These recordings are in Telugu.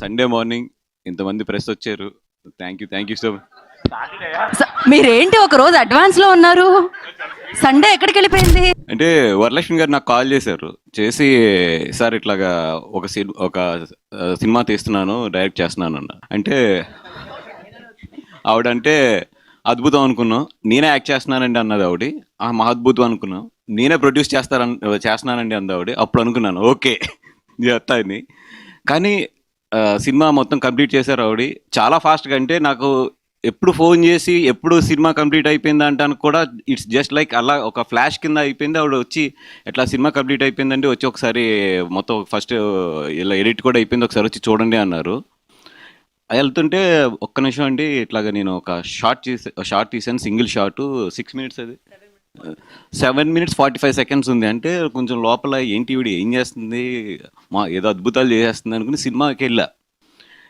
సండే మార్నింగ్ ఇంతమంది ప్రెస్ వచ్చారు. Thank you so much. మీరేంటి ఒక రోజు అడ్వాన్స్ లో ఉన్నారు? సండే ఎక్కడికి వెళ్ళిపోయింది? అంటే వరలక్ష్మి గారు నాకు కాల్ చేశారు. చేసి సార్ ఇట్లాగా ఒక సినిమా తీస్తున్నాను, డైరెక్ట్ చేస్తున్నాను అన్న. అంటే ఆవిడంటే అద్భుతం అనుకున్నాం. నేనే యాక్ట్ చేస్తున్నానండి అన్నది ఆవిడ. మహాద్భుతం అనుకున్నాం. నేనే ప్రొడ్యూస్ చేస్తున్నానండి అంది ఆవిడ. అప్పుడు అనుకున్నాను ఓకే చేస్తాను. కానీ సినిమా మొత్తం కంప్లీట్ చేశారు ఆవిడ చాలా ఫాస్ట్గా. అంటే నాకు ఎప్పుడు ఫోన్ చేసి ఎప్పుడు సినిమా కంప్లీట్ అయిపోయింది అంటానికి కూడా ఇట్స్ జస్ట్ లైక్ అలా ఒక ఫ్లాష్ కింద అయిపోయింది. ఆవిడ వచ్చి ఎట్లా సినిమా కంప్లీట్ అయిపోయిందంటే వచ్చి ఒకసారి మొత్తం ఫస్ట్ ఇలా ఎడిట్ కూడా అయిపోయింది, ఒకసారి వచ్చి చూడండి అన్నారు. వెళ్తుంటే ఒక్క నిమిషం అండి ఇట్లాగా నేను ఒక షార్ట్ తీసాను, సింగిల్ షార్ట్ 6 minutes, అది 7 minutes 45 seconds ఉంది. అంటే కొంచెం లోపల ఏంటి వీడు ఏం చేస్తుంది, ఏదో అద్భుతాలు చేసేస్తుంది అనుకుని సినిమాకి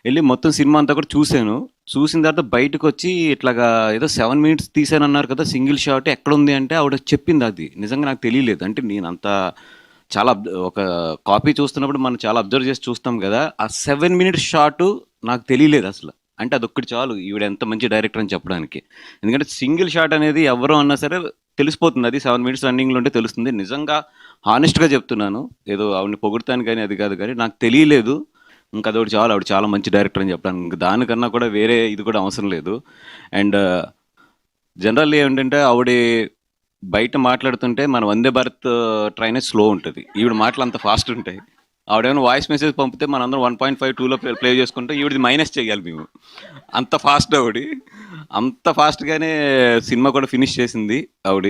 వెళ్ళి మొత్తం సినిమా అంతా కూడా చూశాను. చూసిన తర్వాత బయటకు వచ్చి ఇట్లాగా ఏదో 7 minutes తీసాను అన్నారు కదా సింగిల్ షాట్, ఎక్కడ ఉంది అంటే ఆవిడ చెప్పింది. అది నిజంగా నాకు తెలియలేదు. అంటే నేను అంత చాలా ఒక కాపీ చూస్తున్నప్పుడు మనం చాలా అబ్జర్వ్ చేసి చూస్తాం కదా, ఆ 7 minutes షాట్ నాకు తెలియలేదు అసలు. అంటే అదొక్కటి చాలు ఈవిడ ఎంత మంచి డైరెక్టర్ అని చెప్పడానికి. ఎందుకంటే సింగిల్ షాట్ అనేది ఎవరు అన్నా సరే తెలిసిపోతుంది. అది 7 minutes రన్నింగ్లో ఉంటే తెలుస్తుంది. నిజంగా హానెస్ట్గా చెప్తున్నాను, ఏదో ఆవిడని పొగుడుతాను కానీ అది కాదు, కానీ నాకు తెలియలేదు. ఇంకా అదొకటి చాలు, ఆవిడ చాలా మంచి డైరెక్టర్ అని చెప్పడానికి. ఇంకా దానికన్నా కూడా వేరే ఇది కూడా అవసరం లేదు. అండ్ జనరల్లీ ఏంటంటే ఆవిడ బయట మాట్లాడుతుంటే మన వందే భారత్ ట్రైన్ స్లో ఉంటుంది, ఈవిడ మాటలు అంత ఫాస్ట్ ఉంటాయి. ఆవిడేమైనా వాయిస్ మెసేజ్ పంపితే మనందరం 1.5 2లో ప్లే చేసుకుంటే ఈవిడది మైనస్ చేయాలి మేము. అంత ఫాస్ట్ ఆవిడ. అంత ఫాస్ట్గానే సినిమా కూడా ఫినిష్ చేసింది ఆవిడ.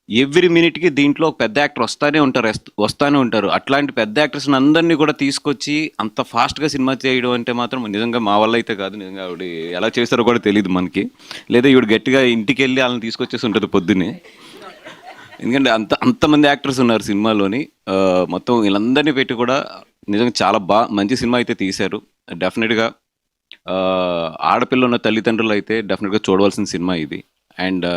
ఎవ్రీ మినిట్కి దీంట్లో ఒక పెద్ద యాక్టర్ వస్తానే ఉంటారు. అట్లాంటి పెద్ద యాక్టర్స్ని అందరినీ కూడా తీసుకొచ్చి అంత ఫాస్ట్గా సినిమా చేయడం అంటే మాత్రం నిజంగా మా వల్ల అయితే కాదు. నిజంగా ఆవిడ ఎలా చేస్తారో కూడా తెలియదు మనకి. లేదా ఈవిడ గట్టిగా ఇంటికి వెళ్ళి వాళ్ళని తీసుకొచ్చేసి ఉంటుంది పొద్దున్నే. ఎందుకంటే అంతమంది యాక్టర్స్ ఉన్నారు సినిమాలోని. మొత్తం వీళ్ళందరినీ పెట్టి కూడా నిజంగా చాలా మంచి సినిమా అయితే తీశారు. డెఫినెట్గా ఆడపిల్ల ఉన్న తల్లిదండ్రులు అయితే డెఫినెట్గా చూడవలసిన సినిమా ఇది. అండ్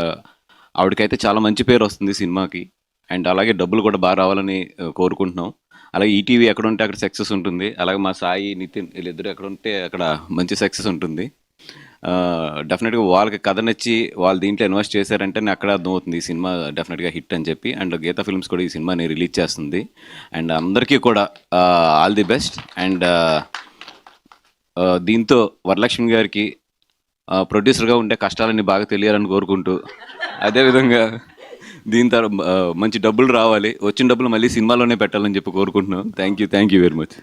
ఆవిడకైతే చాలా మంచి పేరు వస్తుంది సినిమాకి. అండ్ అలాగే డబ్బులు కూడా బాగా రావాలని కోరుకుంటున్నాం. అలాగే ఈటీవీ ఎక్కడ ఉంటే అక్కడ సక్సెస్ ఉంటుంది. అలాగే మా సాయి నితిన్ వీళ్ళిద్దరు ఎక్కడ ఉంటే అక్కడ మంచి సక్సెస్ ఉంటుంది. డెఫినెట్గా వాళ్ళకి కథ నచ్చి వాళ్ళు దీంట్లో ఇన్వెస్ట్ చేశారంటే అక్కడ అర్థమవుతుంది ఈ సినిమా డెఫినెట్గా హిట్ అని చెప్పి. అండ్ గీతా ఫిల్మ్స్ కూడా ఈ సినిమాని రిలీజ్ చేస్తుంది. అండ్ అందరికీ కూడా ఆల్ ది బెస్ట్. అండ్ దీంతో వరలక్ష్మి గారికి ప్రొడ్యూసర్గా ఉండే కష్టాలన్నీ బాగా తెలియాలని కోరుకుంటూ, అదేవిధంగా దీని తర్వాత మంచి డబ్బులు రావాలి, వచ్చిన డబ్బులు మళ్ళీ సినిమాలోనే పెట్టాలని చెప్పి కోరుకుంటున్నాం. Thank you very much.